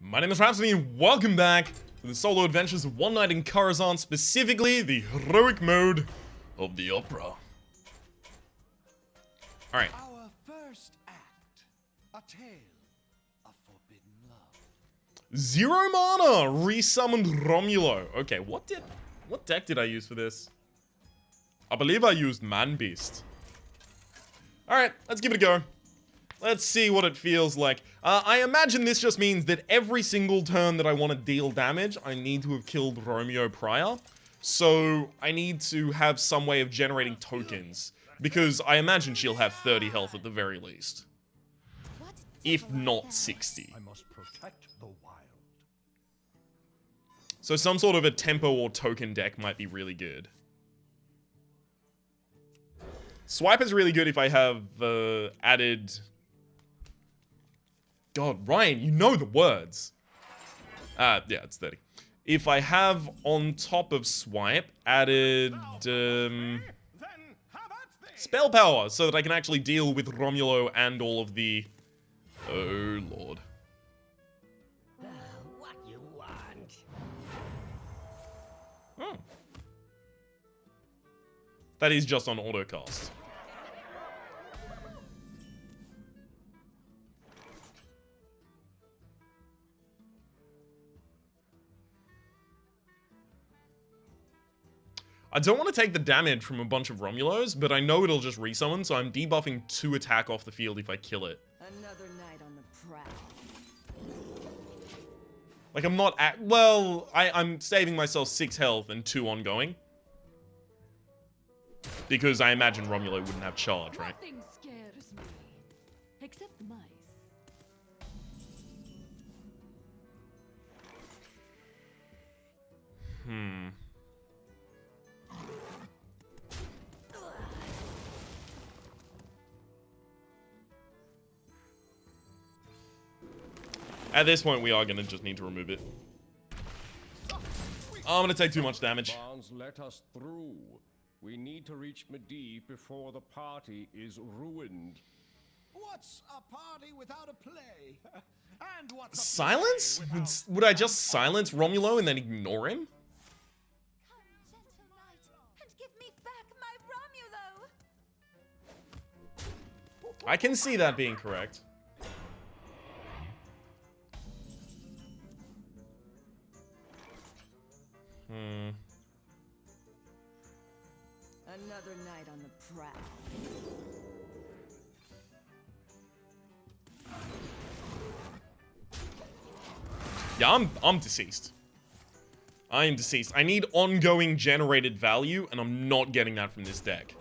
My name is Rhapsody and welcome back to the solo adventures of One Night in Karazhan, specifically the heroic mode of the opera. Alright. Our first act, a tale of forbidden love. 0 mana! Resummoned Romulo. Okay, what deck did I use for this? I believe I used Man Beast. Alright, let's give it a go. Let's see what it feels like. I imagine this just means that every single turn that I want to deal damage, I need to have killed Romeo prior. So I need to have some way of generating tokens. Because I imagine she'll have 30 health at the very least. If not 60. I must protect the wild. So some sort of a tempo or token deck might be really good. Swipe is really good if I have added... God, Ryan, you know the words. Yeah, it's 30. If I have on top of Swipe added spell power so that I can actually deal with Romulo and all of the... Oh, Lord. What you want? Oh. That is just on autocast. I don't want to take the damage from a bunch of Romulos, but I know it'll just resummon, so I'm debuffing 2 attack off the field if I kill it. Another night on the prowl. Like, I'm not at... Well, I'm saving myself 6 health and 2 ongoing. Because I imagine Romulo wouldn't have charge, right? Nothing scares me, except mice. At this point, we are going to just need to remove it. I'm going to take too much damage. Barnes, let us through. We need to reach Medivh before the party is ruined. What's a party without a play? And what's a Silence? play without... Would I just silence Romulo and then ignore him? Come, gentle knight, and give me back my Romulo. I can see that being correct. Another night on the prowl. Yeah, I'm deceased. I am deceased. I need ongoing generated value, and I'm not getting that from this deck.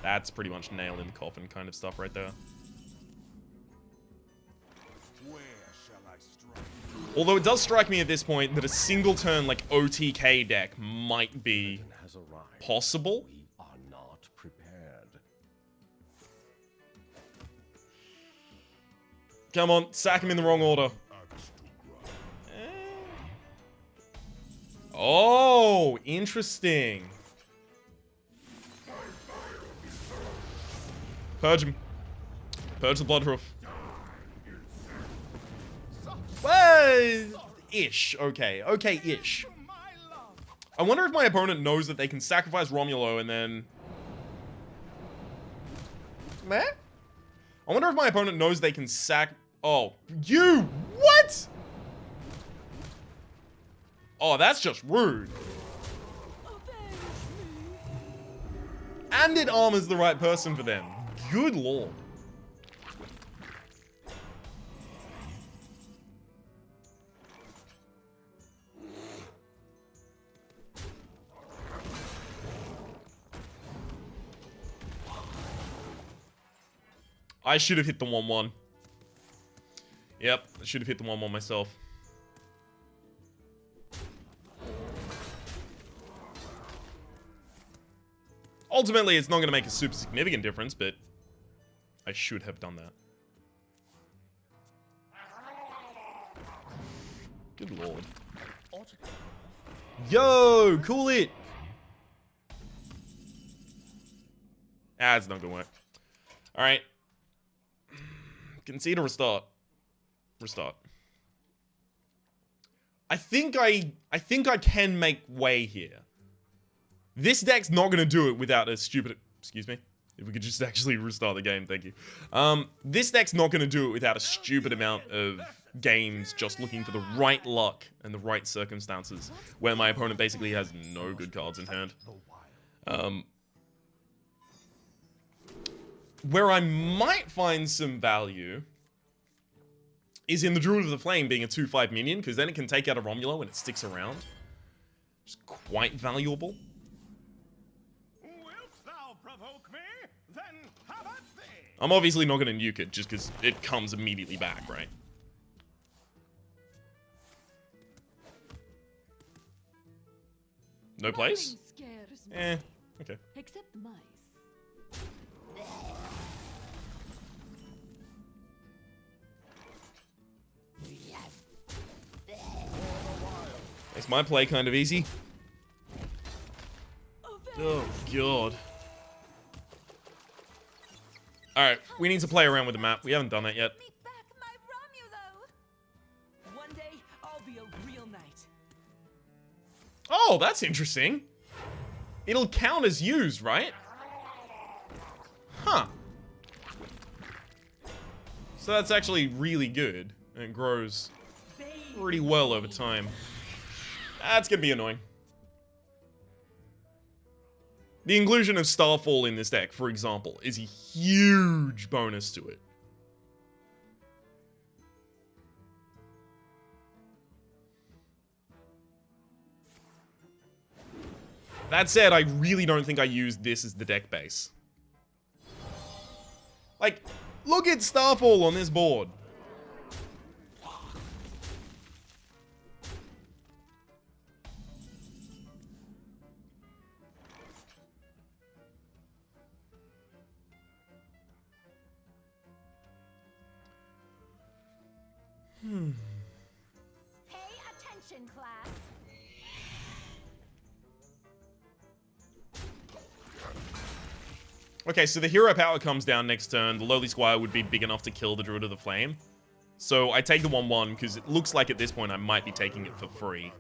That's pretty much nail in the coffin kind of stuff right there. Where shall I strike? Although it does strike me at this point that a single turn like OTK deck might be Has arrived. possible. We are not prepared. Come on, sack him in the wrong order. Oh, interesting. Purge him. Purge the Bloodhoof. Well, ish. Okay. Okay-ish. I wonder if my opponent knows that they can sacrifice Romulo and then... Meh? I wonder if my opponent knows they can Oh, you! What? Oh, that's just rude. And it armors the right person for them. Good lord. I should have hit the 1-1. Yep, I should have hit the 1-1 myself. Ultimately, it's not going to make a super significant difference, but I should have done that. Good lord. Yo, cool it. Ah, it's not going to work. Alright. Concede or restart? Restart. I think I can make way here. This deck's not gonna do it without a stupid... Excuse me? If we could just actually restart the game, thank you. This deck's not gonna do it without a stupid amount of games just looking for the right luck and the right circumstances where my opponent basically has no good cards in hand. Where I might find some value is in the Druid of the Flame being a 2/5 minion, because then it can take out a Romulo and it sticks around. It's quite valuable. Wilt thou provoke me? Then have at thee. I'm obviously not going to nuke it just because it comes immediately back, right? No place? Nothing scares me, Eh, okay. except mice. Makes my play kind of easy. Oh, God. Alright, we need to play around with the map. We haven't done it yet. Me back my Romulo. One day, I'll be a real knight. Oh, that's interesting. It'll count as used, right? Huh. So that's actually really good. And it grows pretty well over time. That's gonna be annoying. The inclusion of Starfall in this deck, for example, is a huge bonus to it. That said, I really don't think I used this as the deck base. Like, look at Starfall on this board. Pay attention, class. Okay, so the hero power comes down next turn. The Lowly Squire would be big enough to kill the Druid of the Flame. So I take the 1/1 because it looks like at this point I might be taking it for free.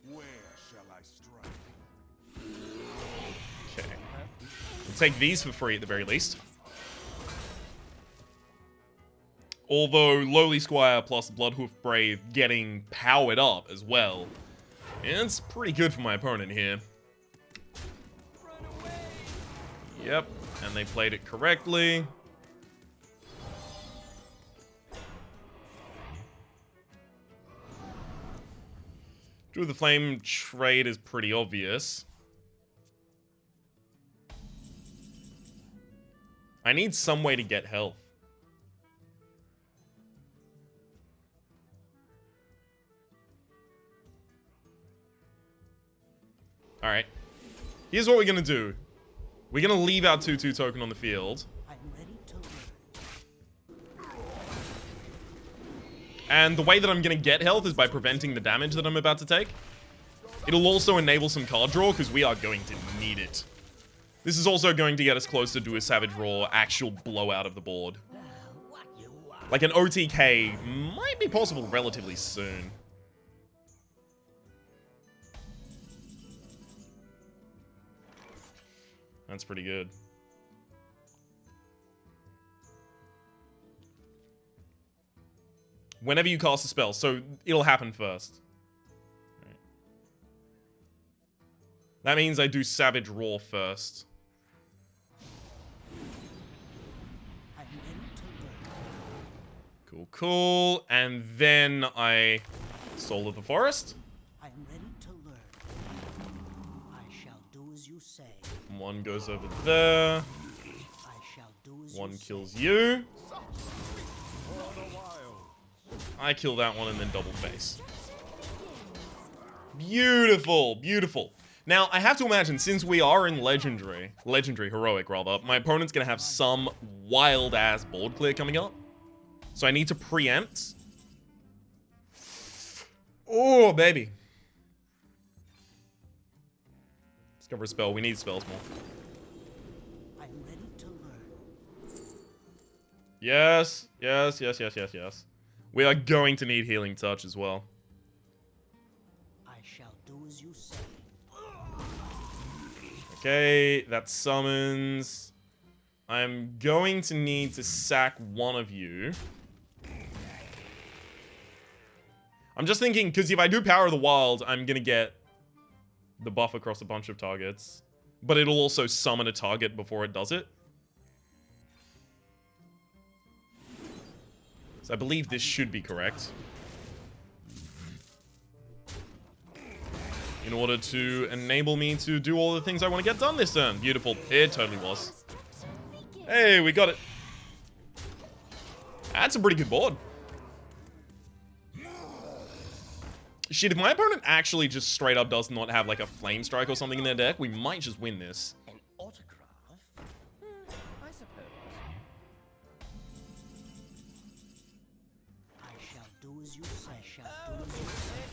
Where shall I strike? Okay. We'll take these for free at the very least. Although Lowly Squire plus Bloodhoof Brave getting powered up as well. It's pretty good for my opponent here. Yep, and they played it correctly. Druid of the Flame trade is pretty obvious. I need some way to get health. Alright. Here's what we're gonna do. We're gonna leave our 2/2 token on the field. I'm ready to learn. And the way that I'm gonna get health is by preventing the damage that I'm about to take. It'll also enable some card draw, because we are going to need it. This is also going to get us closer to a Savage Roar actual blowout of the board. Like an OTK might be possible relatively soon. That's pretty good. Whenever you cast a spell, so it'll happen first. Right. That means I do Savage Roar first. I'm ready to learn. Cool, cool. And then I Soul of the Forest. I'm ready to learn. I shall do as you say. One goes over there. I shall do as One you kills say. you. I kill that one and then double face. Beautiful, beautiful. Now, I have to imagine, since we are in Legendary, Heroic rather, my opponent's gonna have some wild-ass board clear coming up. So I need to preempt. Oh, baby. Discover a spell. We need spells more. I'm ready to learn. Yes. Yes, yes, yes, yes, yes. We are going to need Healing Touch as well. I shall do as you say. Okay, that summons. I'm going to need to sack one of you. I'm just thinking, because if I do Power of the Wild, I'm going to get the buff across a bunch of targets. But it'll also summon a target before it does it. So I believe this should be correct. In order to enable me to do all the things I want to get done this turn. Beautiful. It totally was. Hey, we got it. That's a pretty good board. Shit, if my opponent actually just straight up does not have like a Flame Strike or something in their deck, we might just win this. An autograph? I suppose. I shall do as you say. I shall do as you say.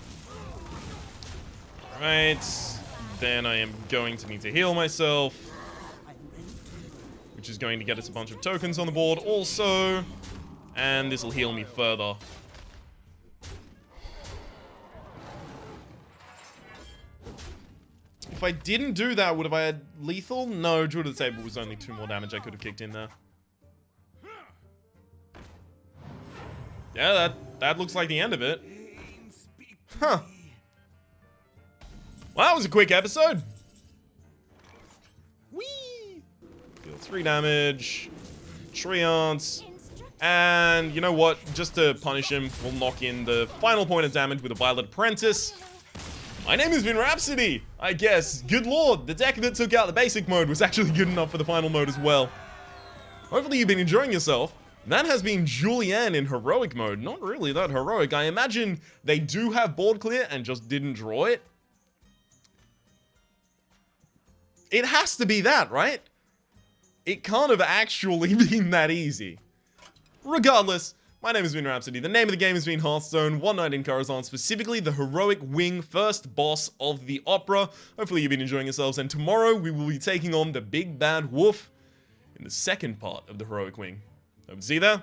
Right. Then I am going to need to heal myself. I'm ready to learn. Which is going to get us a bunch of tokens on the board also. And this will heal me further. If I didn't do that, would have I had lethal? No, Druid of the Table was only 2 more damage I could have kicked in there. Yeah, that looks like the end of it. Huh. Well, that was a quick episode. Whee! Deal 3 damage. Treants. And you know what? Just to punish him, we'll knock in the final point of damage with a Violet Apprentice. My name has been Rhapsody, I guess. Good lord, the deck that took out the basic mode was actually good enough for the final mode as well. Hopefully you've been enjoying yourself. That has been Julianne in heroic mode. Not really that heroic. I imagine they do have board clear and just didn't draw it. It has to be that, right? It can't have actually been that easy. Regardless, my name has been Rhapsody. The name of the game has been Hearthstone, One Night in Karazhan, specifically the Heroic Wing first boss of the opera. Hopefully you've been enjoying yourselves, and tomorrow we will be taking on the Big Bad Wolf in the second part of the Heroic Wing. Hope to see you there.